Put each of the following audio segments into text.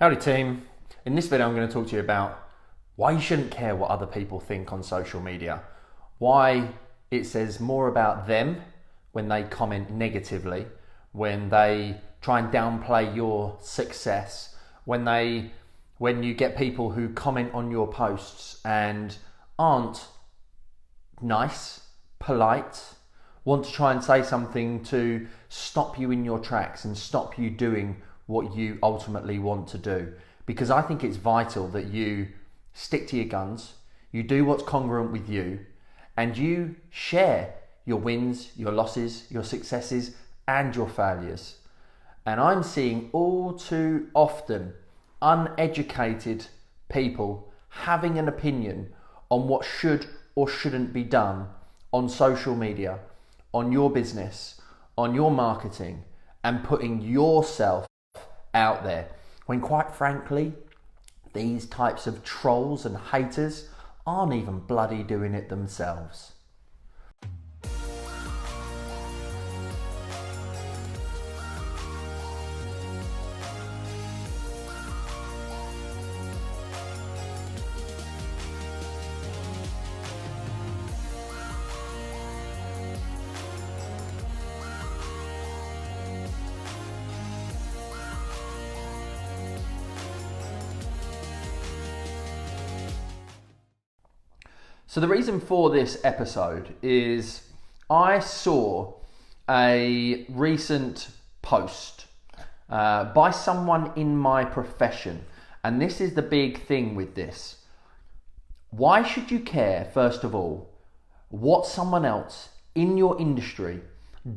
Howdy team. In this video I'm going to talk to you about why you shouldn't care what other people think on social media. Why it says more about them when they comment negatively, when they try and downplay your success, when you get people who comment on your posts and aren't nice, polite, want to try and say something to stop you in your tracks and stop you doing what you ultimately want to do. Because I think it's vital that you stick to your guns, you do what's congruent with you, and you share your wins, your losses, your successes, and your failures. And I'm seeing all too often uneducated people having an opinion on what should or shouldn't be done on social media, on your business, on your marketing, and putting yourself out there, when quite frankly these types of trolls and haters aren't even bloody doing it themselves. So the reason for this episode is I saw a recent post by someone in my profession, and this is the big thing with this. Why should you care, first of all, what someone else in your industry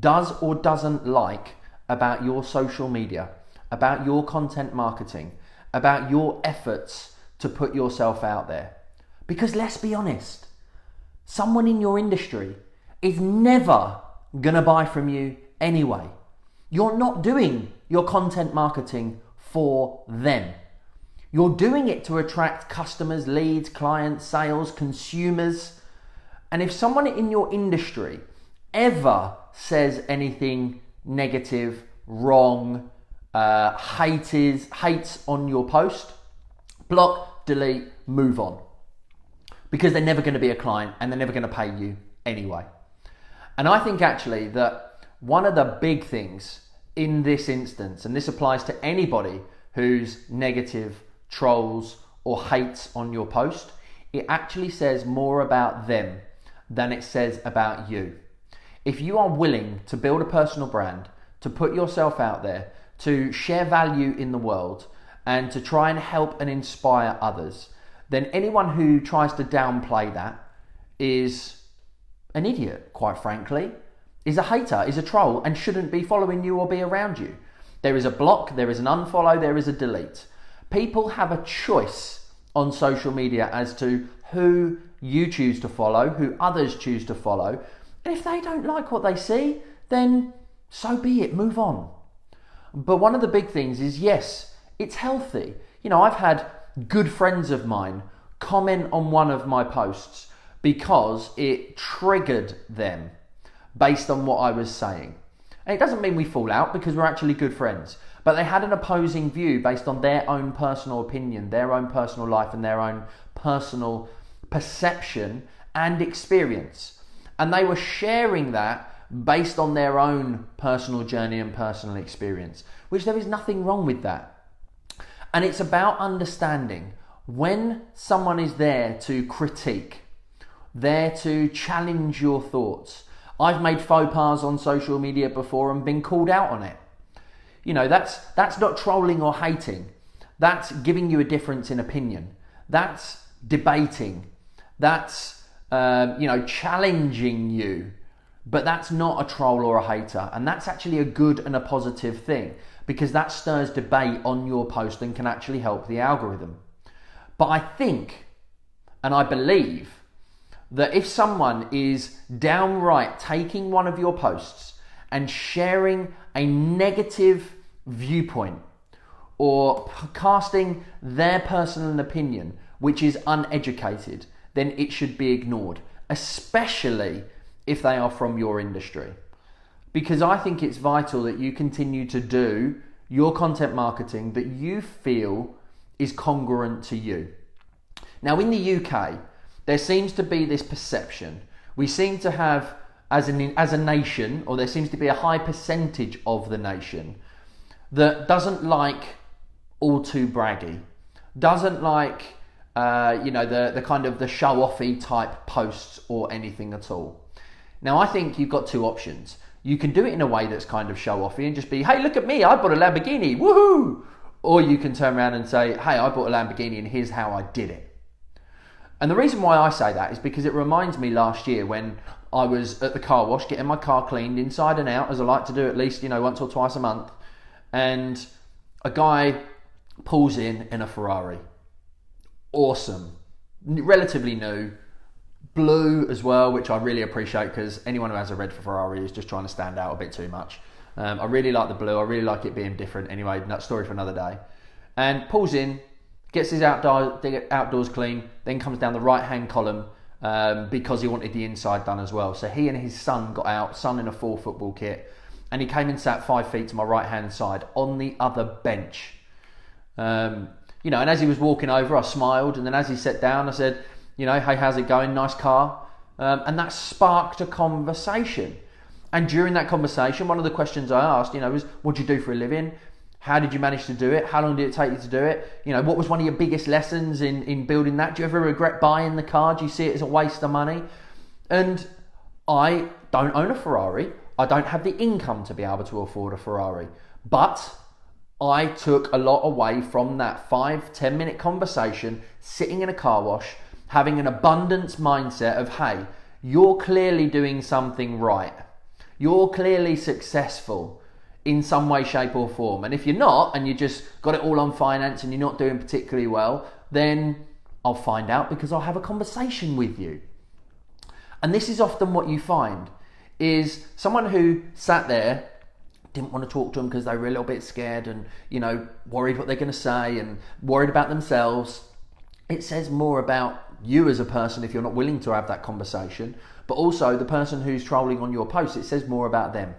does or doesn't like about your social media, about your content marketing, about your efforts to put yourself out there? Because let's be honest, someone in your industry is never going to buy from you anyway. You're not doing your content marketing for them. You're doing it to attract customers, leads, clients, sales, consumers. And if someone in your industry ever says anything negative, wrong, hates on your post, block, delete, move on. Because they're never going to be a client and they're never going to pay you anyway. And I think actually that one of the big things in this instance, and this applies to anybody who's negative, trolls, or hates on your post, it actually says more about them than it says about you. If you are willing to build a personal brand, to put yourself out there, to share value in the world, and to try and help and inspire others, then anyone who tries to downplay that is an idiot, quite frankly, is a hater, is a troll, and shouldn't be following you or be around you. There is a block, there is an unfollow, there is a delete. People have a choice on social media as to who you choose to follow, who others choose to follow. And if they don't like what they see, then so be it, move on. But one of the big things is, yes, it's healthy. You know, I've had good friends of mine comment on one of my posts because it triggered them based on what I was saying. And it doesn't mean we fall out, because we're actually good friends, but they had an opposing view based on their own personal opinion, their own personal life, and their own personal perception and experience. And they were sharing that based on their own personal journey and personal experience, which there is nothing wrong with that. And it's about understanding when someone is there to critique, there to challenge your thoughts. I've made faux pas on social media before and been called out on it. You know, that's not trolling or hating. That's giving you a difference in opinion. That's debating. That's, challenging you. But that's not a troll or a hater. And that's actually a good and a positive thing, because that stirs debate on your post and can actually help the algorithm. But I think, and I believe, that if someone is downright taking one of your posts and sharing a negative viewpoint or casting their personal opinion, which is uneducated, then it should be ignored, especially if they are from your industry. Because I think it's vital that you continue to do your content marketing that you feel is congruent to you. Now, in the UK, there seems to be this perception. We seem to have, as a nation, or there seems to be a high percentage of the nation that doesn't like all too braggy, doesn't like, the kind of the show-offy type posts or anything at all. Now, I think you've got two options. You can do it in a way that's kind of show-offy and just be, hey, look at me, I bought a Lamborghini, woohoo! Or you can turn around and say, hey, I bought a Lamborghini and here's how I did it. And the reason why I say that is because it reminds me last year when I was at the car wash getting my car cleaned inside and out, as I like to do at least, once or twice a month. And a guy pulls in a Ferrari. Awesome. Relatively new. Blue as well, which I really appreciate because anyone who has a red Ferrari is just trying to stand out a bit too much. I really like the blue. I really like it being different. Anyway, that story for another day. And pulls in, gets his outdoors clean, then comes down the right-hand column because he wanted the inside done as well. So he and his son got out, son in a full football kit, and he came and sat 5 feet to my right-hand side on the other bench. And as he was walking over, I smiled, and then as he sat down, I said, hey, how's it going? Nice car. And that sparked a conversation. And during that conversation, one of the questions I asked, was, what do you do for a living? How did you manage to do it? How long did it take you to do it? What was one of your biggest lessons in building that? Do you ever regret buying the car? Do you see it as a waste of money? And I don't own a Ferrari. I don't have the income to be able to afford a Ferrari. But I took a lot away from that 5-10 minute conversation, sitting in a car wash, having an abundance mindset of, hey, you're clearly doing something right. You're clearly successful in some way, shape or form. And if you're not, and you just got it all on finance and you're not doing particularly well, then I'll find out because I'll have a conversation with you. And this is often what you find is someone who sat there, didn't want to talk to them because they were a little bit scared and, worried what they're going to say and worried about themselves. It says more about you as a person if you're not willing to have that conversation, but also the person who's trolling on your post. It says more about them.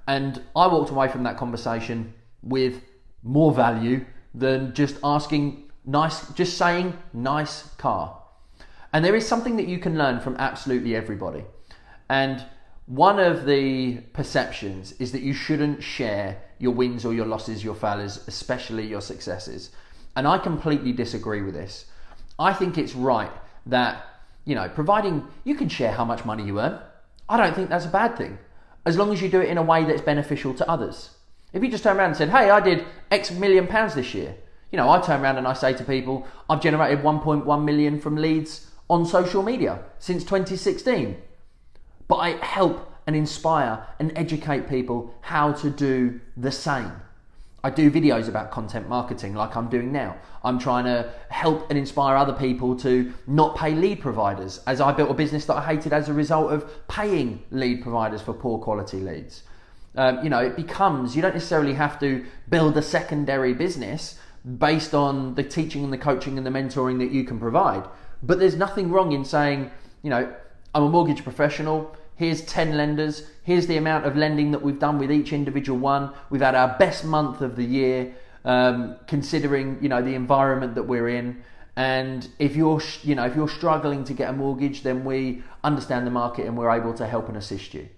And I walked away from that conversation with more value than just saying nice car. And there is something that you can learn from absolutely everybody. And one of the perceptions is that you shouldn't share your wins or your losses, your failures, especially your successes. And I completely disagree with this. I think it's right that, providing you can share how much money you earn, I don't think that's a bad thing, as long as you do it in a way that's beneficial to others. If you just turn around and said, hey, I did X million pounds this year, I turn around and I say to people, I've generated 1.1 million from leads on social media since 2016. But I help and inspire and educate people how to do the same. I do videos about content marketing like I'm doing now. I'm trying to help and inspire other people to not pay lead providers, as I built a business that I hated as a result of paying lead providers for poor quality leads. It becomes, you don't necessarily have to build a secondary business based on the teaching and the coaching and the mentoring that you can provide. But there's nothing wrong in saying, I'm a mortgage professional. Here's 10 lenders. Here's the amount of lending that we've done with each individual one. We've had our best month of the year, considering, the environment that we're in. And if you're struggling to get a mortgage, then we understand the market and we're able to help and assist you.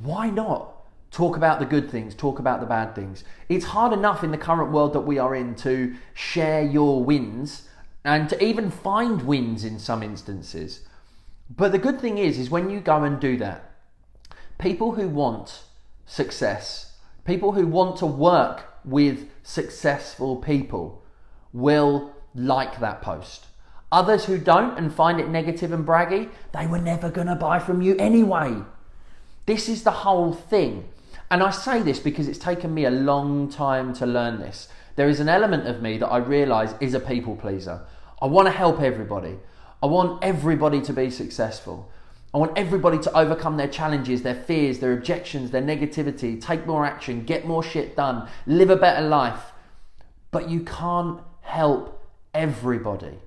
Why not talk about the good things, talk about the bad things? It's hard enough in the current world that we are in to share your wins and to even find wins in some instances. But the good thing is when you go and do that, people who want success, people who want to work with successful people will like that post. Others who don't and find it negative and braggy, they were never going to buy from you anyway. This is the whole thing. And I say this because it's taken me a long time to learn this. There is an element of me that I realise is a people pleaser. I want to help everybody. I want everybody to be successful. I want everybody to overcome their challenges, their fears, their objections, their negativity, take more action, get more shit done, live a better life. But you can't help everybody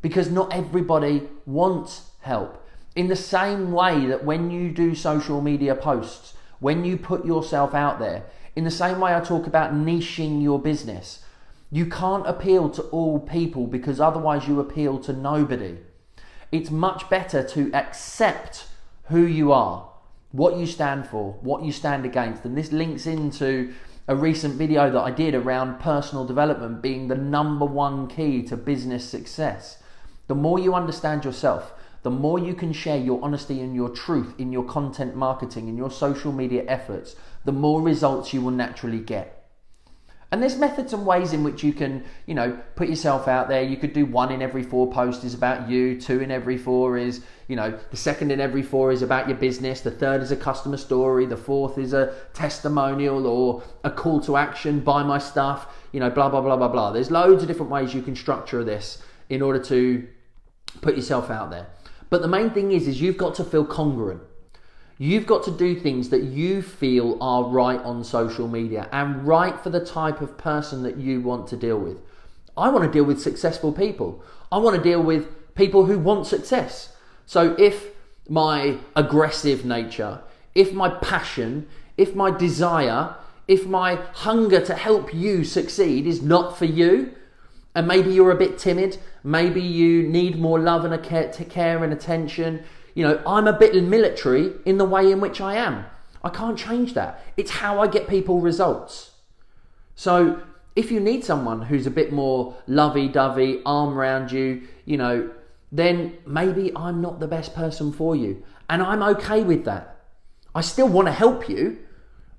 because not everybody wants help. In the same way that when you do social media posts, when you put yourself out there, In the same way I talk about niching your business. You can't appeal to all people because otherwise you appeal to nobody. It's much better to accept who you are, what you stand for, what you stand against. And this links into a recent video that I did around personal development being the number one key to business success. The more you understand yourself, the more you can share your honesty and your truth in your content marketing, in your social media efforts, the more results you will naturally get. And there's methods and ways in which you can, put yourself out there. You could do 1 in every 4 posts is about you, 2 in every 4 is, the second in every 4 is about your business, the third is a customer story, the fourth is a testimonial or a call to action, buy my stuff, blah, blah, blah, blah, blah. There's loads of different ways you can structure this in order to put yourself out there. But the main thing is you've got to feel congruent. You've got to do things that you feel are right on social media and right for the type of person that you want to deal with. I want to deal with successful people. I want to deal with people who want success. So if my aggressive nature, if my passion, if my desire, if my hunger to help you succeed is not for you, and maybe you're a bit timid, maybe you need more love and care and attention, I'm a bit military in the way in which I am. I can't change that. It's how I get people results. So if you need someone who's a bit more lovey-dovey, arm around you, then maybe I'm not the best person for you. And I'm okay with that. I still want to help you,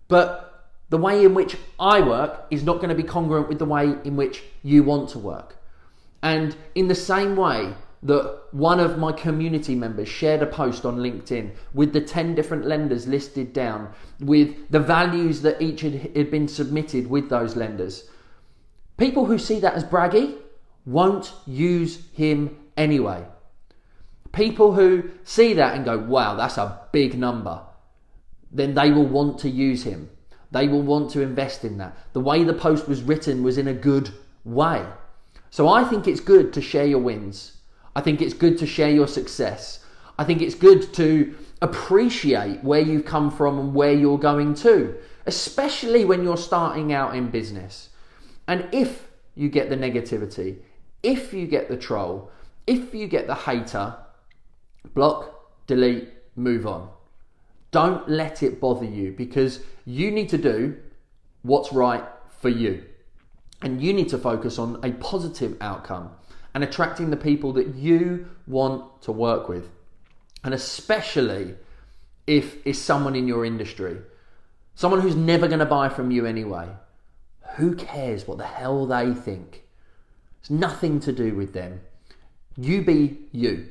but the way in which I work is not going to be congruent with the way in which you want to work. And in the same way that one of my community members shared a post on LinkedIn with the 10 different lenders listed down, with the values that each had been submitted with those lenders. People who see that as braggy won't use him anyway. People who see that and go, wow, that's a big number, then they will want to use him. They will want to invest in that. The way the post was written was in a good way. So I think it's good to share your wins. I think it's good to share your success. I think it's good to appreciate where you've come from and where you're going to, especially when you're starting out in business. And if you get the negativity, if you get the troll, if you get the hater, block, delete, move on. Don't let it bother you, because you need to do what's right for you. And you need to focus on a positive outcome and attracting the people that you want to work with. And especially if it's someone in your industry, someone who's never going to buy from you anyway. Who cares what the hell they think? It's nothing to do with them. You be you,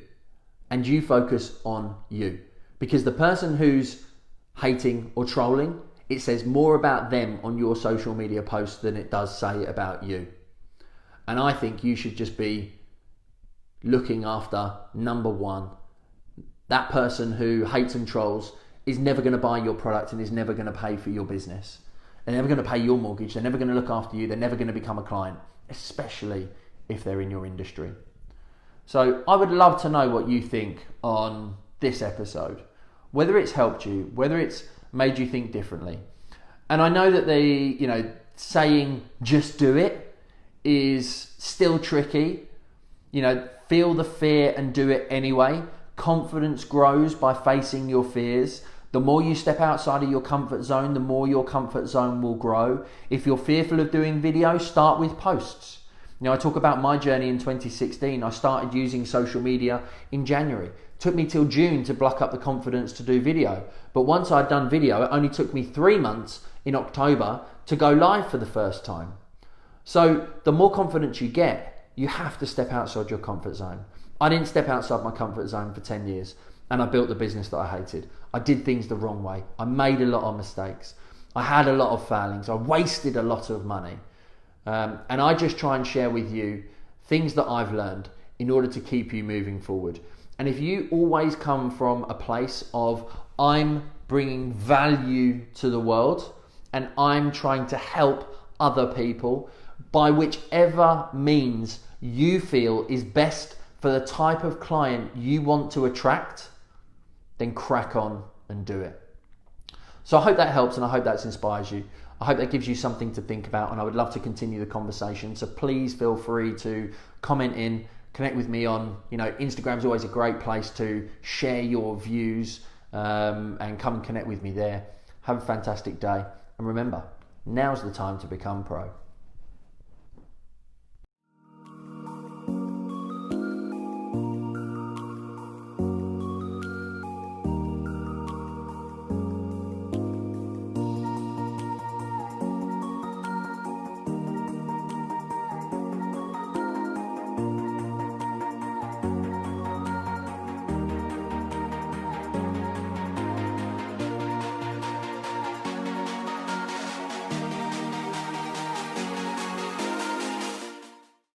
and you focus on you. Because the person who's hating or trolling, it says more about them on your social media posts than it does say about you. And I think you should just be looking after number one. That person who hates and trolls is never going to buy your product and is never going to pay for your business. They're never going to pay your mortgage. They're never going to look after you. They're never going to become a client, especially if they're in your industry. So I would love to know what you think on this episode, whether it's helped you, whether it's made you think differently. And I know that the, saying just do it is still tricky. Feel the fear and do it anyway. Confidence grows by facing your fears. The more you step outside of your comfort zone, the more your comfort zone will grow. If you're fearful of doing video, start with posts. I talk about my journey in 2016. I started using social media in January. It took me till June to block up the confidence to do video. But once I'd done video, it only took me 3 months in October to go live for the first time. So the more confidence you get, you have to step outside your comfort zone. I didn't step outside my comfort zone for 10 years and I built the business that I hated. I did things the wrong way. I made a lot of mistakes. I had a lot of failings. I wasted a lot of money. And I just try and share with you things that I've learned in order to keep you moving forward. And if you always come from a place of I'm bringing value to the world and I'm trying to help other people by whichever means you feel is best for the type of client you want to attract, then crack on and do it. So I hope that helps and I hope that inspires you. I hope that gives you something to think about, and I would love to continue the conversation. So please feel free to comment in, connect with me on, Instagram's always a great place to share your views, and come and connect with me there. Have a fantastic day. And remember, now's the time to become pro.